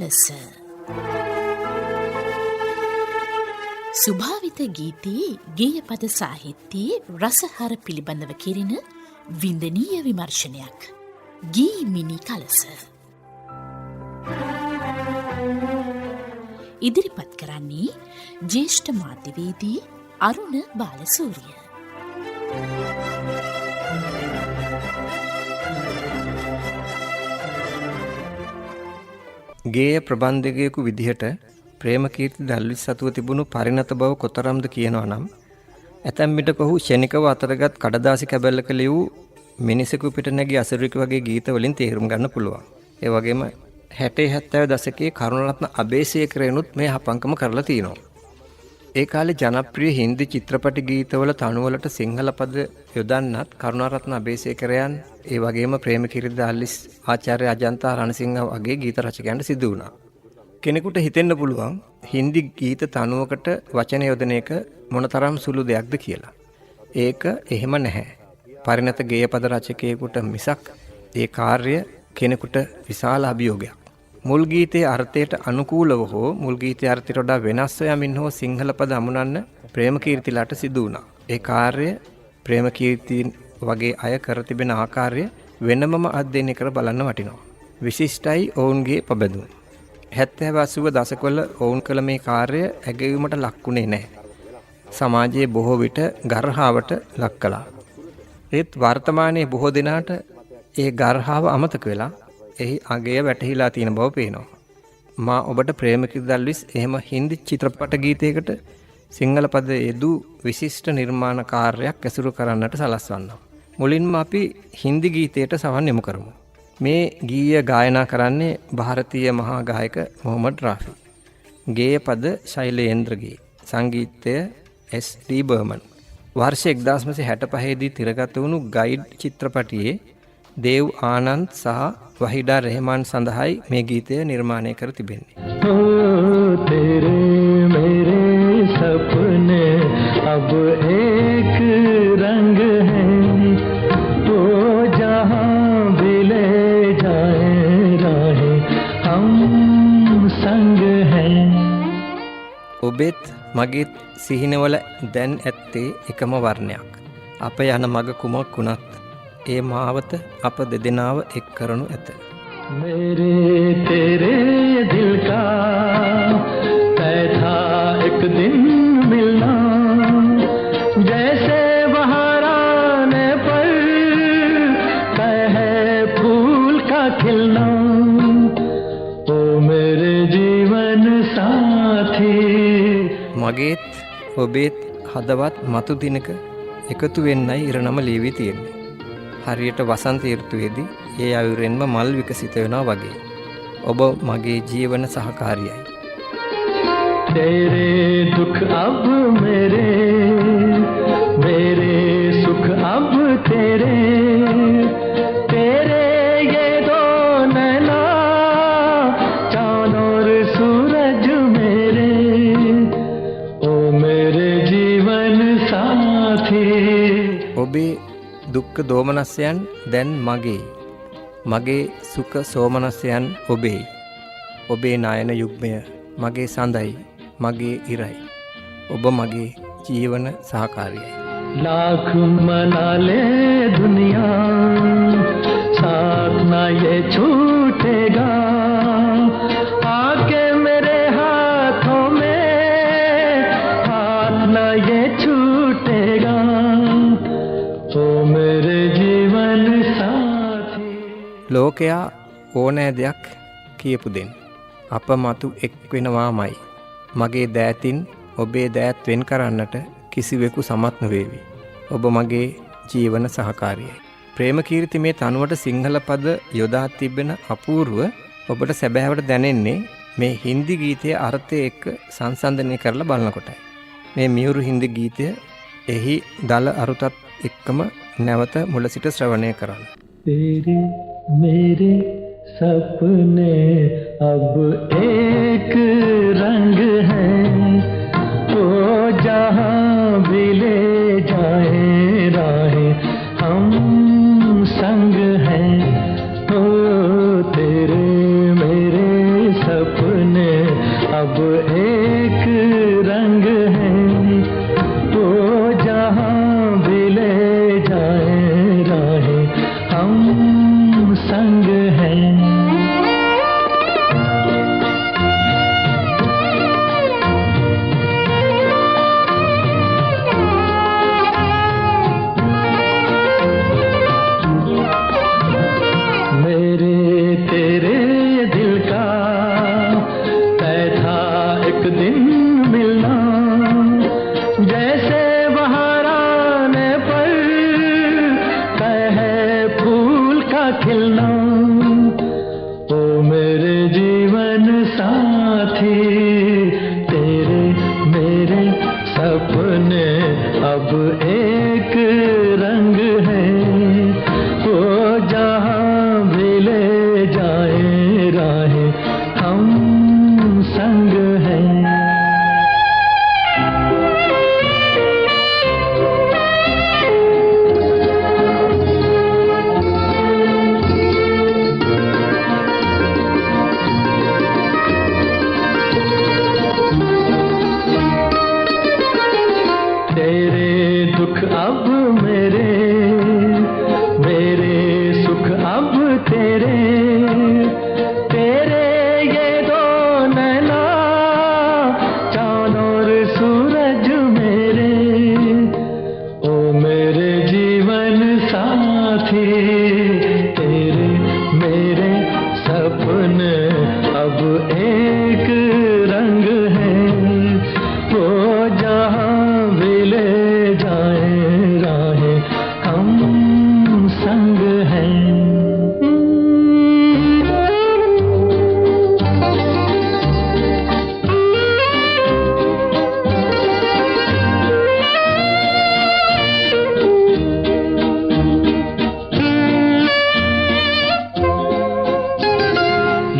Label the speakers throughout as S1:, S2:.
S1: කලස. සුභාවිත ගීතයේ ගේයපද සාහිත්‍යයේ රසහර පිළිබඳව කෙරෙන වින්දනීය විමර්ශනයක්. ගී මිනි කලස. ඉදිරිපත් කරන්නේ ජ්‍යෙෂ්ඨ මාධ්‍යවේදී අරුණ බාලසූරිය.
S2: ගේය ප්‍රබන්ධකයෙකු විදිහට ප්‍රේමකීර්ති දල්විස් සතුව තිබුණු පරිණත බව කොතරම්ද කියනවා නම් ඇතැම් විටක ඔහු ක්ෂණිකව අතරගත් කඩදාසි කැබැල්ලක ලියූ මිනිසෙකු පිට නැගී අසුරික වගේ ගීත වලින් තේරුම් ගන්න පුළුවන්. ඒ වගේම 60 70 දශකයේ කරුණරත්න අබේසේකරයනුත් මේ හපංකම කරලා තිනවා. ඒ කාලේ ජනප්‍රිය හින්දි චිත්‍රපට ගීතවල තනුවලට සිංහල පද යොදන්නත් කරුණාරත්න අබේසේකරයන් ඒ වගේම ප්‍රේමකීර්ති දල්විස් ආචාර්ය අජන්තා රණසිංහ වගේ ගීත රචකයන්ට සිදු වුණා. කෙනෙකුට හිතෙන්න පුළුවන් හින්දි ගීත තනුවකට වචන යොදන එක මොනතරම් සුළු දෙයක්ද කියලා. ඒක එහෙම නැහැ. පරිණත ගේයපද රචකයෙකුට මිසක් ඒ කාර්ය කෙනෙකුට විශාල අභියෝගයක්. මුල් ගීතයේ අර්ථයට අනුකූලව හෝ මුල් ගීතයේ අර්ථයට වඩා වෙනස්ව යමින් හෝ සිංහල පද අමුණන්න ප්‍රේමකීර්තිලාට සිදු වුණා. ඒ කාර්ය ප්‍රේමකීර්ති වගේ අය කර තිබෙන ආකාරය වෙනමම අධ්‍යයනය කර බලන්න වටිනවා. විශිෂ්ටයි ඔවුන්ගේ පබඳුන්. 70 80 දශකවල ඔවුන් කළ මේ කාර්ය ඇගයීමට ලක්ුණේ නැහැ. සමාජයේ බොහෝ විට ගර්හාවට ලක් කළා. ඒත් වර්තමානයේ බොහෝ දෙනාට ඒ ගර්හාව අමතක වෙලා එහි අගය වැටහිලා තියෙන බව පේනවා. මා ඔබට ප්‍රේමකීර්ති දල්විස් එහෙම හින්දි චිත්‍රපට ගීතයකට සිංහල පද යෙදූ විශිෂ්ට නිර්මාණ කාර්යයක් ඇසුරු කරන්නට සලස්වන්නවා. මුලින්ම අපි හින්දි ගීතයට සවන් යොමු කරමු. මේ ගීය ගායනා කරන්නේ ಭಾರತೀಯ මහා ගායක මොහමඩ් රාෆි. ගේය පද ශෛලේන්ද්‍රගේ. සංගීතය එස්.ඩී. බර්මන්. වර්ෂ 1965 දී තිරගත වුණු ගයිඩ් චිත්‍රපටයේ දේව් ආනන්ද් සහ වහිඩා රෙහමාන් සඳහායි මේ ගීතය නිර්මාණය කර තිබෙන්නේ.
S3: तेरे मेरे सपने अब एक रंग है तो जहां भी ले जाए राहें हम संग हैं.
S2: ඔබෙත් මගේත් සිහිනවල දැන් ඇත්තේ එකම වර්ණයක්. අප යන මග කුමක් වුණත් ඒ මාවත අප දෙදෙනාව එක් කරනු ඇත.
S3: मेरे तेरे दिल का तय था एक दिन मिलना जैसे बहाराने पर तय है फूल का खिलना ओ मेरे जीवन साथी.
S2: මගේත් ඔබේත් හදවත් මතු දිනක එකතු වෙන්නයි ඉරණම ලියවි තියෙන්නේ. හරියට වසන්ත ඍතුවේදී ඒ අයුරෙන්ම මල් විකසිත වෙනවා වගේ. ඔබ මගේ ජීවන සහකාරියයි.
S3: तेरे दुख अब मेरे मेरे सुख अब तेरे तेरे ये दो नैना चांद और सूरज मेरे ओ मेरे जीवन साथी.
S2: ඔබේ දුක්ඛ දෝමනස්යන් දැන් මගේ. මගේ සුඛ සෝමනස්යන් ඔබේ. ඔබේ නායන යුග්මය මගේ සඳයි මගේ ඉරයි. ඔබ මගේ ජීවන සහකාරියයි.
S3: लाख मना ले दुनिया साथ ना ये छूटेगा आके मेरे हाथों में हाथ ना ये छूटेगा ओ मेरे जीवन साथी.
S2: ලෝකයා ඕනෑ දෙයක් කියපු දෙන්න. අප මතු එක් වෙනවාමයි. මගේ දෑතින් ඔබේ දෑත් වෙන් කරන්නට කිසිවෙකු සමත් නොවේවි. ඔබ මගේ ජීවන සහකාරියයි. ප්‍රේමකීර්ති මේ තනුවට සිංහල පද යොදා තිබෙන අපූර්ව ඔබට සැබෑවට දැනෙන්නේ මේ හින්දි ගීතයේ අර්ථය එක්ක සංසන්දනය කරලා බලනකොටයි. මේ මියුරු හින්දි ගීතය එහි දල අරුතත් එක්කම නැවත මුල සිට ශ්‍රවණය කරන්න.
S3: तेरे मेरे सपने अब एक रंग है तो जहां भी ले जाए राहें हम संग हैं तो तेरे मेरे सपने खिलना ओ मेरे जीवन साथी तेरे मेरे सपने अब एक रंग है वो जहाँ भी ले जाए राहें हम संग हैं दुख अब मेरे मेरे सुख अब तेरे तेरे ये दो नैना चाँद और सूरज मेरे ओ मेरे जीवन साथी तेरे मेरे सपने अब एक रंग है वो जहाँ भी ले जाए राहें हम संग हैं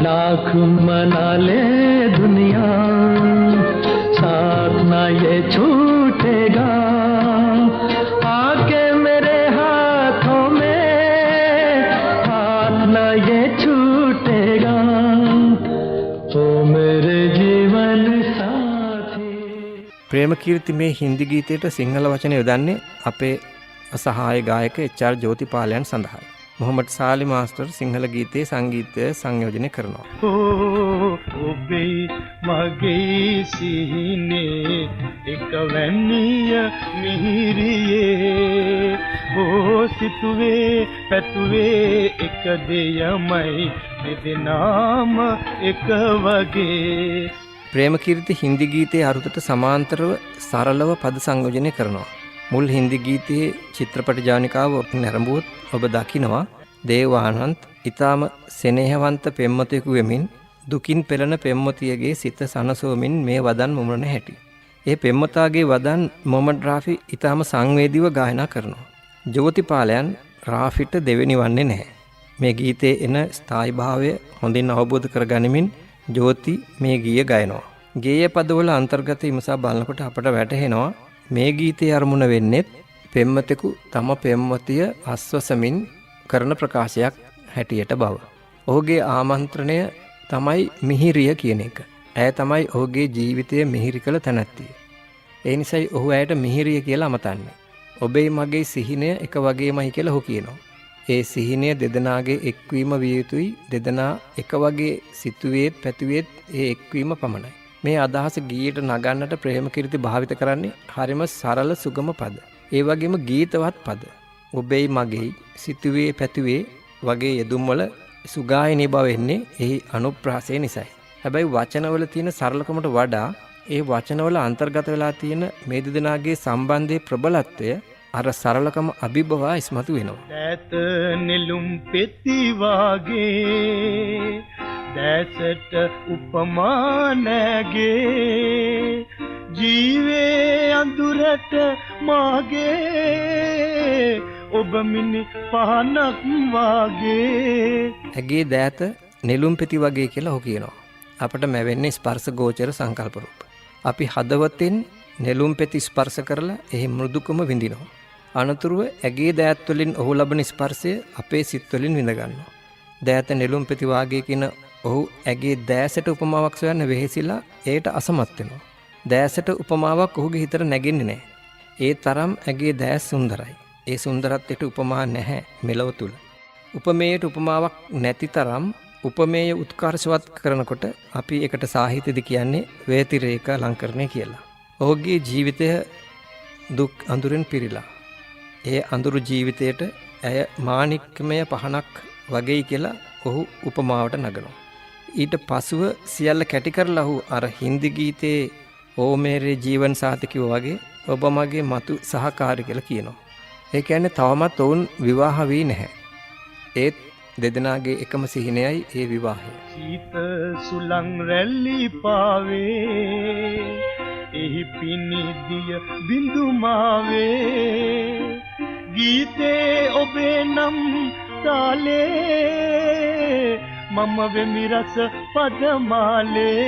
S3: लाख मना ले दुनिया साथ ना ये छूटेगा आके मेरे हाथों में हाथ ना ये छूटेगा ओ मेरे जीवन साथी
S2: ප්‍රේමකීර්ති මේ හින්දි ගීතයට සිංහල වචන යොදන්නේ අපේ සහාය ගායක එච්.ආර්. ජෝතිපාලයන් සඳහායි. මොහමඩ් සාලි මාස්ටර් සිංහල ගීතයේ සංගීතය සංයෝජනය කරනවා.
S3: ඔබේ මගේ සිහිනේ එක වැන්නිය මිහිරියේ ඕ සිතුවේ පැතුවේ එක දෙයමයි දෙදෙනාම එක වගේ.
S2: ප්‍රේමකීර්ති හින්දි ගීතයේ අරුතට සමාන්තරව සරලව පද සංයෝජනය කරනවා. මුල් හින්දි ගීතයේ චිත්‍රපට ජානිකාව නැරඹුවොත් ඔබ දකිනවා දේව ආනන්ත් ඊටාම සෙනෙහවන්ත පෙම්වතෙකු වෙමින් දුකින් පෙළෙන පෙම්වතියගේ සිත සනසවමින් මේ වදන් මුමුණන හැටි. ඒ පෙම්වතාගේ වදන් මොහමඩ් රාෆි ඊටාම සංවේදීව ගායනා කරනවා. ජෝතිපාලයන් රාෆිට දෙවෙනි වන්නේ නැහැ. මේ ගීතයේ එන ස්ථායීභාවය හොඳින් අවබෝධ කරගනිමින් ජෝති මේ ගීය ගයනවා. ගේය පදවල අන්තර්ගත විමසා බලනකොට අපට වැටහෙනවා මේ ගීතයේ අරමුණ වෙන්නේ පෙම්වතෙකු තම පෙම්වතිය අස්වසමින් කරන ප්‍රකාශයක් හැටියට බව. ඔහුගේ ආමන්ත්‍රණය තමයි මිහිරිය කියන එක. ඇය තමයි ඔහුගේ ජීවිතය මිහිරි කළ තැනැත්තිය. ඒ නිසයි ඔහු ඇයට මිහිරිය කියලා අමතන්නේ. ඔබේ මගේ සිහිනය එක වගේමයි කියලා ඔහු කියනවා. ඒ සිහිනය දෙදෙනාගේ එක්වීම විය යුතුයි. දෙදෙනා එක වගේ සිතුවේත් පැතුවේත් ඒ එක්වීම පමණයි. මේ අදහස ගීයට නගන්නට ප්‍රේමකීර්ති භාවිත කරන්නේ හරිම සරල සුගම පද. ඒ වගේම ගීතවත් පද. ඔබේ මගේ සිතුවේ පැතුවේ වගේ යෙදුම්වල සුගායනී බව එන්නේ එහි අනුප්‍රාසය නිසායි. හැබැයි වචනවල තියෙන සරලකමට වඩා ඒ වචනවල අන්තර්ගත වෙලා තියෙන මේ දෙදෙනාගේ සම්බන්ධයේ ප්‍රබලත්වය අර සරලකම අභිබවා ඉස්මතු වෙනවා.
S3: දැත නෙළුම් පෙති වාගේ දැසට උපමා නැගේ ජීවේ අඳුරට මාගේ ඔබ මිනි පහනක් වාගේ.
S2: ඇගේ දෑත නෙළුම් පෙති වගේ කියලා ඔහු කියනවා. අපට මැවෙන්නේ ස්පර්ශ ගෝචර සංකල්ප රූප. අපි හදවතෙන් නෙළුම් පෙති ස්පර්ශ කරලා එහි මෘදුකම විඳිනවා. අනතුරුව ඇගේ දෑත් වලින් ඔහු ලබන ස්පර්ශය අපේ සිත් වලින් විඳ ගන්නවා. දෑත නෙළුම් පෙති වාගේ කියන ඔහු ඇගේ දෑසට උපමාවක් සොයන්න වෙහෙසිලා ඒට අසමත් වෙනවා. දෑසට උපමාවක් ඔහුගේ හිතට නැගෙන්නේ නැහැ. ඒ තරම් ඇගේ දෑස් සුන්දරයි. ඒ සුන්දරත්වයට උපමා නැහැ මෙලව තුල. උපමේයට උපමාවක් නැති තරම් උපමේය උත්කර්ෂවත් කරනකොට අපි එකට සාහිත්‍යද කියන්නේ වේතිරේක අලංකරණය කියලා. ඔහුගේ ජීවිතය දුක් අඳුරෙන් පිරීලා. ඒ අඳුරු ජීවිතයට ඇය මාණික්කමය පහනක් වගේ කියලා ඔහු උපමාවට නගනවා. ඊට පසුව සියල්ල කැටි කරලා ඔහු අර හින්දි ගීතයේ ඕ මේරේ ජීවන් සාථි කිව්වා වගේ ඔබ මගේ මතු සහකාරී කියලා කියනවා. ඒ කියන්නේ තවමත් ඔවුන් විවාහ වී නැහැ. ඒත් දෙදෙනාගේ එකම සිහිනයයි ඒ විවාහය.
S3: සීත සුලං රැල්ලි පාවේ එහි පිනිදිය බිඳු මාවේ ගීතේ ඔබේ නම් තාලේ මම වෙමි රස පදමාලේ.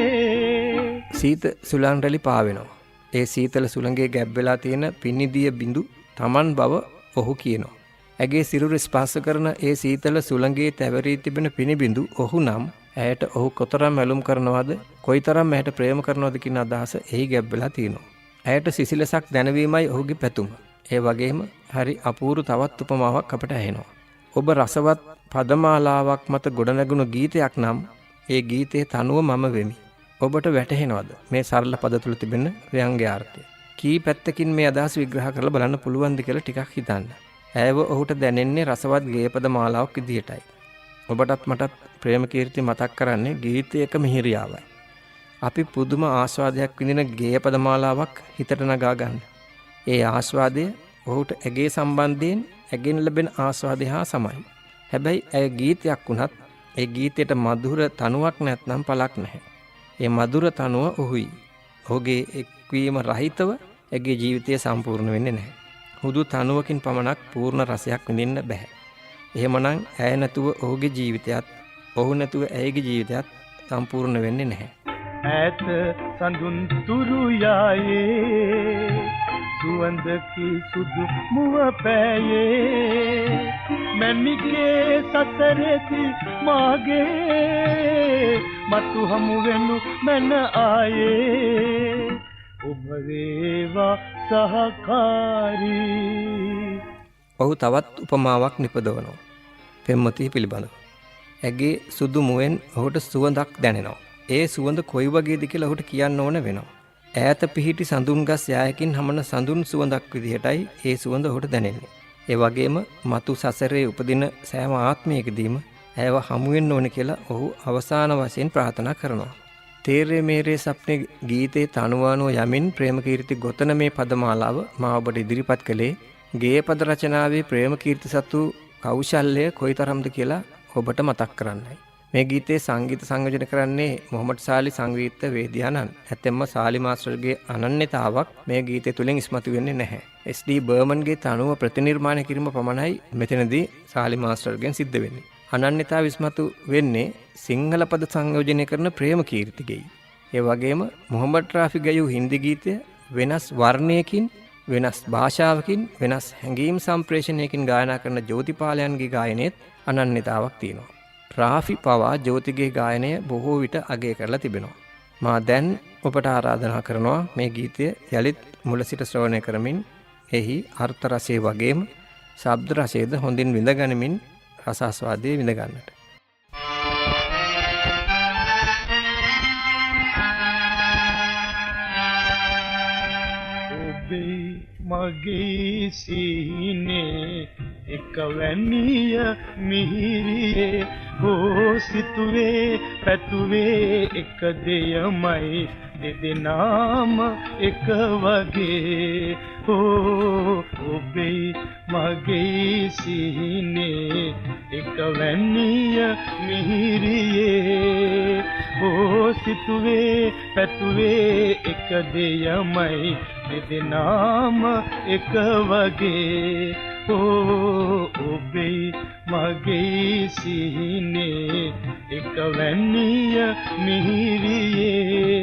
S2: සීත සුලං රැලි පාවෙනවා. ඒ සීතල සුළඟේ ගැබ් වෙලා තියෙන පිනිදිය බිඳු Taman බව ඔහු කියනවා. ඇගේ සිරුර ස්පර්ශ කරන ඒ සීතල සුළඟේ තැවරී තිබෙන පිනිබිඳු ඔහු නම් ඇයට ඔහු කොතරම් ඇලුම් කරනවද කොයිතරම් ඇයට ප්‍රේම කරනවද කියන අදහස එහි ගැබ් වෙලා තියෙනවා. ඇයට සිසිලසක් දැනවීමයි ඔහුගේ පැතුම. ඒ වගේම හරි අපූර්ව තවත් උපමාවක් අපට ඇහෙනවා. ඔබ රසවත් පදමාලාවක් මත ගොඩනැගුණු ගීතයක් නම් ඒ ගීතයේ තනුව මම වෙමි. ඔබට වැටහෙනවද මේ සරල පද තුල තිබෙන ව්‍යංග්‍යාර්ථය? කී පැත්තකින් මේ අදහස විග්‍රහ කරලා බලන්න පුළුවන්ද කියලා ටිකක් හිතන්න. ඇයව ඔහුට දැනෙන්නේ රසවත් ගේපද මාලාවක් විදියටයි. ඔබටත් මටත් ප්‍රේමකීර්ති මතක් කරන්නේ ගීතයක මිහිරියාවයි. අපි පුදුම ආස්වාදයක් විඳින ගේපද මාලාවක් හිතට නගා ගන්න. ඒ ආස්වාදය ඔහුට ඇගේ සම්බන්ධයෙන් ඇගෙන් ලැබෙන ආස්වාදය හා සමයි. හැබැයි ඇය ගීතයක් වුණත් ඒ ගීතයට මధుර තනුවක් නැත්නම් පළක් නැහැ. ඒ මధుර තනුව ඔහුයි. ඔහුගේ එක්වීම රහිතව ඇගේ ජීවිතය සම්පූර්ණ වෙන්නේ නැහැ. හුදු තනුවකින් පමණක් පූර්ණ රසයක් විඳින්න බෑ. එහෙමනම් ඇය නැතුව ඔහුගේ ජීවිතයත් ඔහු නැතුව ඇයගේ ජීවිතයත් සම්පූර්ණ වෙන්නේ නැහැ.
S3: ඈත සඳුන් තුරු යායේ සුවඳකි සුදු මුව පෑයේ මැමිකේ සසරෙති මාගේ මතු හමු වෙනු මැන ආයේ ඔබ වේවා සහකාරී.
S2: ඔහු තවත් උපමාවක් නිපදවනවා පෙම්වතිය පිළිබඳව. ඇගේ සුදු මුවෙන් ඔහුට සුවඳක් දැනෙනවා. ඒ සුවඳ කොයි වගේද කියලා ඔහුට කියන්න ඕන වෙනවා. ඈත පිහිටි සඳුන් ගස් යායකින් හමන සඳුන් සුවඳක් විදිහටයි ඒ සුවඳ ඔහුට දැනෙන්නේ. ඒ වගේම මතු සසරේ උපදින සෑම ආත්මයකදීම ඇයව හමු වෙන්න ඕන කියලා ඔහු අවසාන වශයෙන් ප්‍රාර්ථනා කරනවා. තේරේ මේරේ සප්නේ ගීතේ තනුවානෝ යමින් ප්‍රේමකීර්ති ගොතන මේ පදමාලාව මා ඔබට ඉදිරිපත් කළේ ගේය පද රචනාවේ ප්‍රේමකීර්ති සතු කෞශල්‍ය කොයිතරම්ද කියලා ඔබට මතක් කරන්නයි. මේ ගීතේ සංගීත සංයෝජන කරන්නේ මොහමඩ් සාලි සංගීත වේදියානන්. ඇත්තෙන්ම සාලි මාස්ටර්ගේ අනන්‍යතාවක් මේ ගීතය තුලින් ඉස්මතු වෙන්නේ නැහැ. එස්.ඩී. බර්මන්ගේ තනුව ප්‍රතිනිර්මාණය කිරීම පමණයි මෙතනදී සාලි මාස්ටර්ගෙන් සිද්ධ වෙන්නේ. අනන්‍යතාව ඉස්මතු වෙන්නේ සිංහල පද සංයෝජනය කරන ප්‍රේමකීර්තිගෙයි. ඒ වගේම මොහමඩ් රාෆි ගයූ හින්දි ගීතය වෙනස් වර්ණයකින් වෙනස් භාෂාවකින් වෙනස් හැඟීම් සම්ප්‍රේෂණයකින් ගායනා කරන ජෝතිපාලයන්ගේ ගායනයේත් අනන්‍යතාවක් තියෙනවා. රාෆි පවා ජෝතිගේ ගායනය බොහෝ විට අගය කරලා තිබෙනවා. මා දැන් ඔබට ආරාධනා කරනවා මේ ගීතය යලිත් මුල සිට ශ්‍රවණය කරමින් එහි අර්ථ රසය වගේම ශබ්ද රසයද හොඳින් විඳගනිමින් රසාස්වාදයේ විඳ ගන්නට.
S3: ඔබේ මගේ සීනේ එක වැනිය මිහිරියේ හෝ සිතුවේ පැතුවේ එක දෙයමයි දෙදෙනාම එක වගේ හෝ ඔබේ මගේ සීනේ එක වැනිය මිහිරියේ හෝ සිතුවේ පැතුවේ එක දෙයමයි දෙදෙනාම එක වගේ හෝ ඔබේ මගේ සිහිනේ එක වැනිය මිහිරියේ.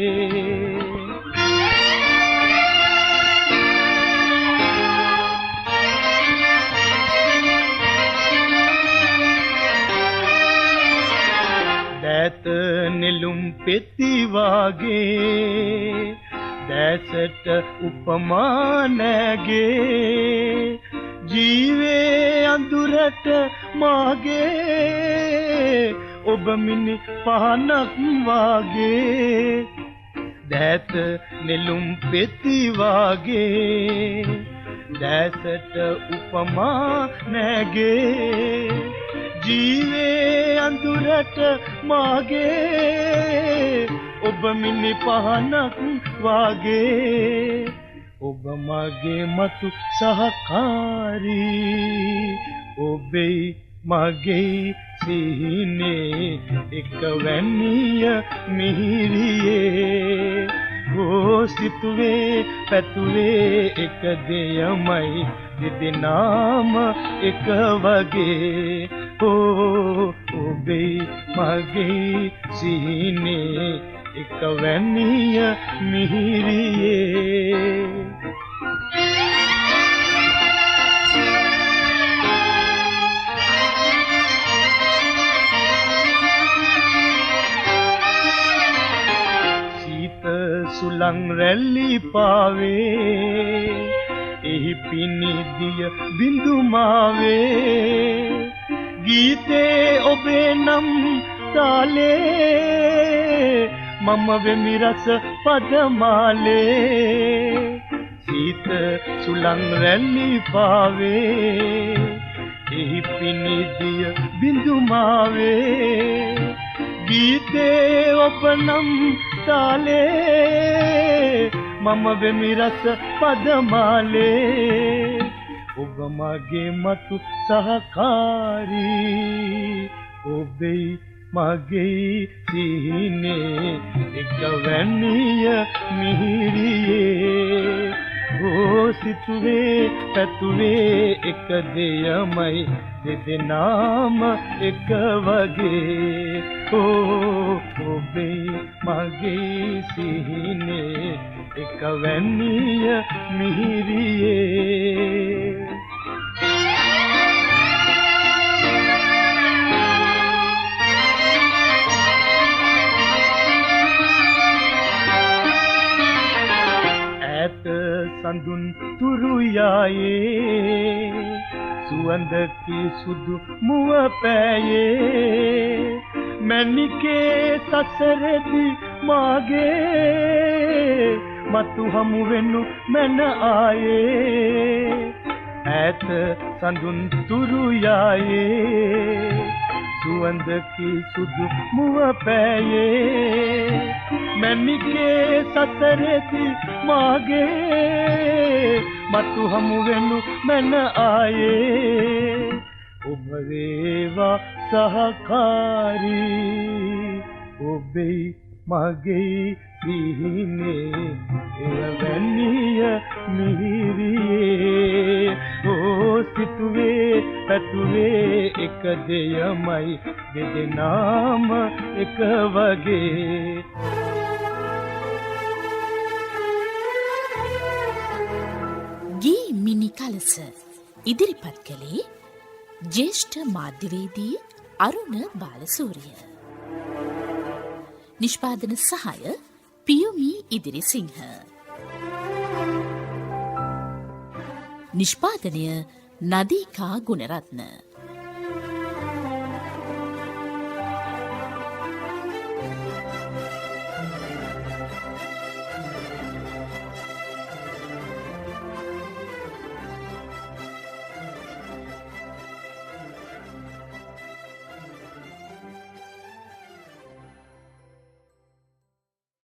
S3: දෑත නෙළුම් පෙති වාගේ දැසට උපමා නැගේ ජීවේ අඳුරට මාගේ ඔබ මිනි පහනක් වාගේ දෑත නෙළුම් පෙති වාගේ දැසට උපමා නැගේ ජීවේ අඳුරට මාගේ ඔබ මිනි පහනක් වාගේ ඔබ මගේ මතු සහකාරී ඔබේ මගේ සිහිනේ එක වැනිය මිහිරියේ සිතුවේ පැතුවේ එක දෙයමයි දෙදෙනාම එක වගේ ඔබේ මගේ සිහිනේ එක වැනිය මිහිරියේ සුලං රැල්ලි පාවේ එහි පිනිදිය බිඳුමාවේ ගීතේ ඔබේ නම් තාලේ මම වෙමි රස පදමාලේ සීත සුලං රැල්ලි පාවේ එහි පිනිදිය බිඳුමාවේ ගීතේ ඔබ නම් තාලේ මම වෙමි රස පදමාලේ ඔබ මගේ මතු සහකාරී ඔබේ මගේ සිහිනේ එක වැනිය මිහිරියේ සිතුවේ පැතුවේ එක දෙයමයි දෙදෙනාම එක වගේ ඔබේ මගේ සිහිනේ එක වැනිය මිහිරියේ සඳුන් තුරු යායේ සුවඳකි සුදු මුව පෑයේ මැණිකේ සසරෙදි මාගේ මතු හමු වෙනු මැන ආයේ ඈත සඳුන් තුරු යායේ සුවඳකි සුදු මුව පෑයේ මැණිකේ සසරෙදි මාගේ මතු හමු වෙනු මැන ආයේ ඔබ වේවා සහකාරී ඔබේ මගේ සිහිනේ එය වැනිය මිහිරියේ සිතුවේ පැතුවේ එක දෙයමයි දෙදෙනාම එක වගේ
S1: ගී මිනි කලස ඉදිරිපත් කළේ ජ්‍යෙෂ්ඨ මාධ්‍යවේදී අරුණ බාලසූරිය. නිෂ්පාදන සහාය පියුමි ඉදිරිසිංහ. නිෂ්පාදනය නදීකා ගුණරත්න.